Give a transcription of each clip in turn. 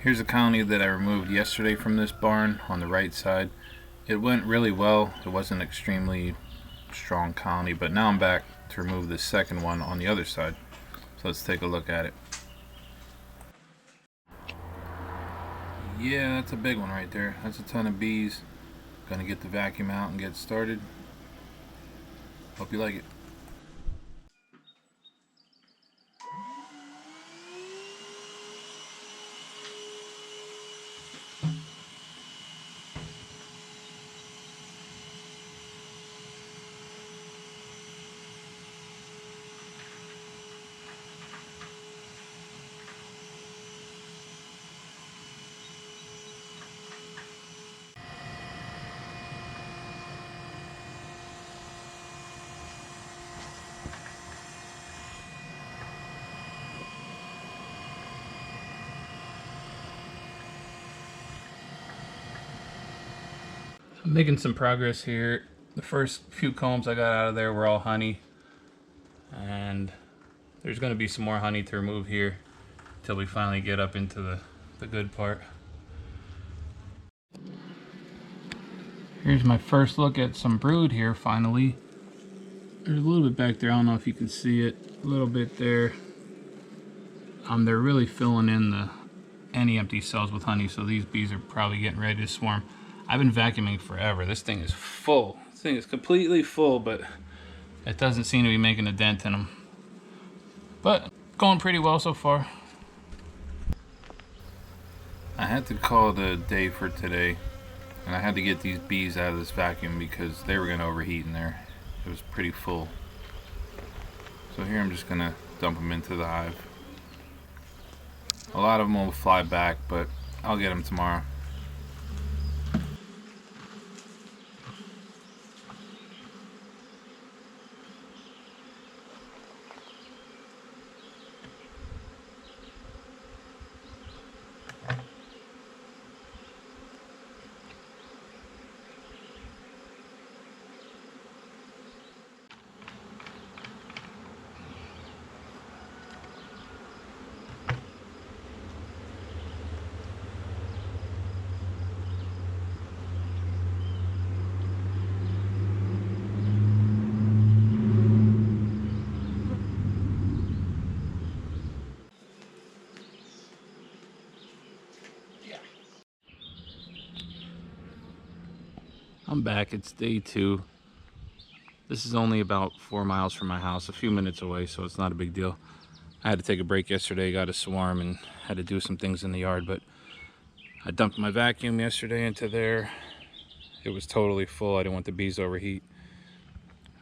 Here's a colony that I removed yesterday from this barn on the right side. It went really well. It wasn't an extremely strong colony, but now I'm back to remove the second one on the other side. So let's take a look at it. Yeah, that's a big one right there. That's a ton of bees. Gonna get the vacuum out and get started. Hope you like it. I'm making some progress here. The first few combs I got out of there were all honey, and there's going to be some more honey to remove here until we finally get up into the good part. Here's my first look at some brood here finally. There's a little bit back there, I don't know if you can see it, a little bit there. They're really filling in any empty cells with honey, so these bees are probably getting ready to swarm. I've been vacuuming forever. This thing is full. This thing is completely full, but it doesn't seem to be making a dent in them. But going pretty well so far. I had to call it a day for today, and I had to get these bees out of this vacuum because they were going to overheat in there. It was pretty full. So here I'm just going to dump them into the hive. A lot of them will fly back, but I'll get them tomorrow. I'm back. It's day 2. This is only about 4 miles from my house, a few minutes away, so it's not a big deal. I had to take a break yesterday, got a swarm, and had to do some things in the yard, but I dumped my vacuum yesterday into there. It was totally full. I didn't want the bees to overheat.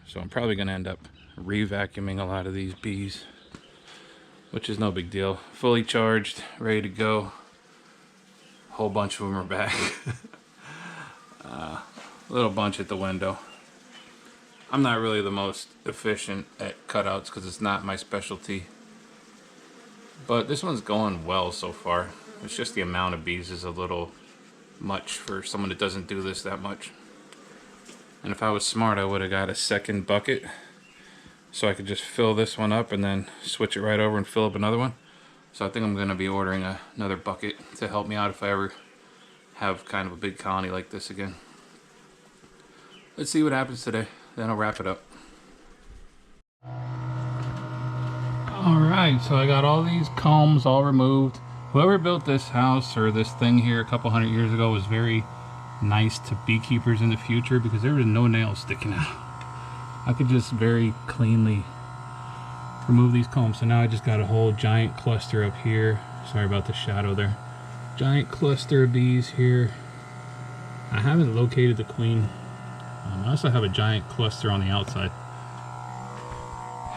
So I'm probably going to end up re-vacuuming a lot of these bees, which is no big deal. Fully charged, ready to go. A whole bunch of them are back. Little bunch at the window. I'm not really the most efficient at cutouts because it's not my specialty. But this one's going well so far. It's just the amount of bees is a little much for someone that doesn't do this that much. And if I was smart, I would have got a second bucket so I could just fill this one up and then switch it right over and fill up another one. So I think I'm going to be ordering another bucket to help me out if I ever have kind of a big colony like this again. Let's see what happens today, then I'll wrap it up. Alright, so I got all these combs all removed. Whoever built this house or this thing here a couple hundred years ago was very nice to beekeepers in the future because there was no nails sticking out. I could just very cleanly remove these combs. So now I just got a whole giant cluster up here. Sorry about the shadow there. Giant cluster of bees here. I haven't located the queen. I also have a giant cluster on the outside.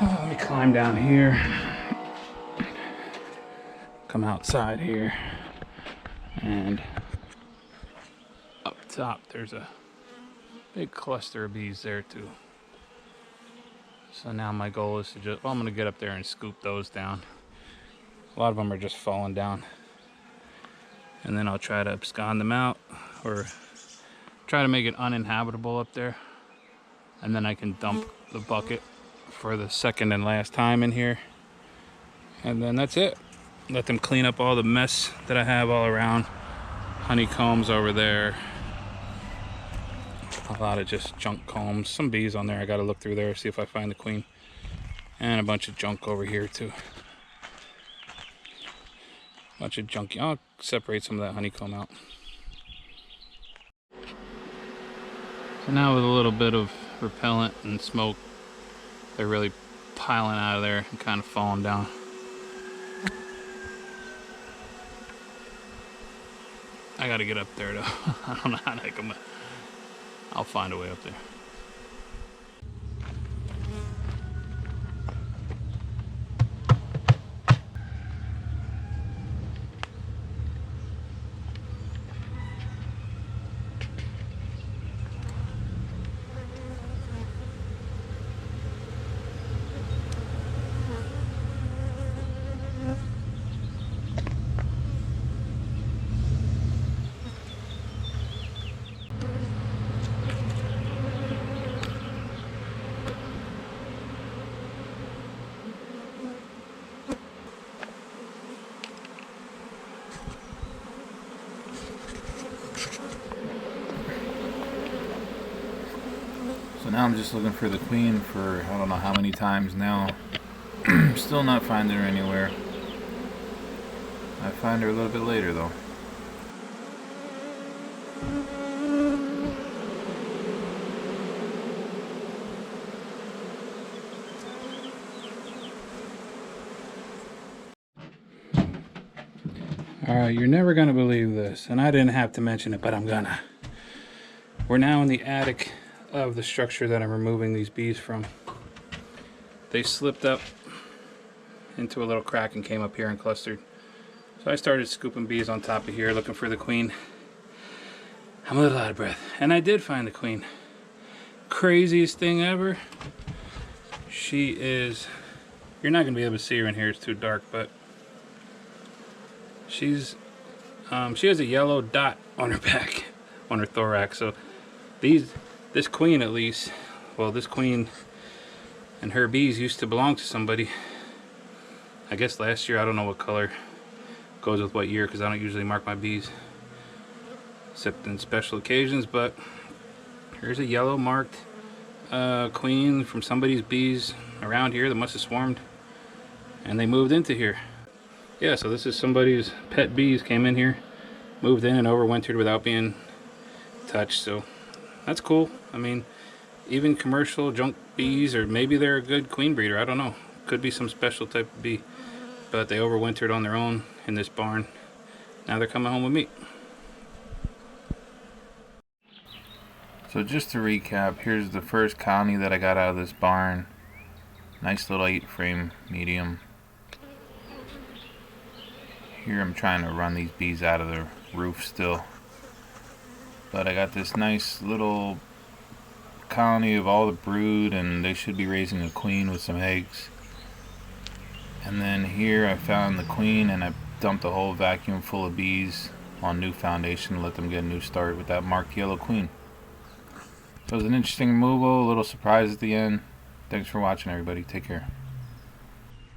Let me climb down here. Come outside here. And up top there's a big cluster of bees there too. So now my goal is to just, well, I'm going to get up there and scoop those down. A lot of them are just falling down. And then I'll try to abscond them out or try to make it uninhabitable up there. And then I can dump the bucket for the second and last time in here. And then that's it. Let them clean up all the mess that I have all around. Honeycombs over there. A lot of just junk combs. Some bees on there. I gotta look through there, see if I find the queen. And a bunch of junk over here too. Bunch of junk. I'll separate some of that honeycomb out. So now with a little bit of repellent and smoke, they're really piling out of there and kind of falling down. I gotta get up there though. I don't know how to heck I'm. I'll find a way up there. So now I'm just looking for the queen for I don't know how many times now. Still not finding her anywhere. I find her a little bit later though. Alright, you're never gonna believe this, and I didn't have to mention it, but I'm gonna. We're now in the attic of the structure that I'm removing these bees from. They slipped up into a little crack and came up here and clustered. So I started scooping bees on top of here looking for the queen. I'm a little out of breath. And I did find the queen. Craziest thing ever. She is, you're not going to be able to see her in here, it's too dark, but she has a yellow dot on her back, on her thorax. So this queen at least, well, this queen and her bees used to belong to somebody. I guess last year, I don't know what color goes with what year because I don't usually mark my bees except in special occasions, but here's a yellow marked queen from somebody's bees around here that must have swarmed and they moved into here. Yeah, so this is somebody's pet bees came in here, moved in and overwintered without being touched, so that's cool. I mean, even commercial junk bees, or maybe they're a good queen breeder, I don't know. Could be some special type of bee. But they overwintered on their own in this barn. Now they're coming home with me. So just to recap, here's the first colony that I got out of this barn. Nice little 8-frame medium. Here I'm trying to run these bees out of the roof still. But I got this nice little colony of all the brood, and they should be raising a queen with some eggs. And then here I found the queen, and I dumped a whole vacuum full of bees on new foundation to let them get a new start with that marked yellow queen. So it was an interesting removal, a little surprise at the end. Thanks for watching, everybody. Take care.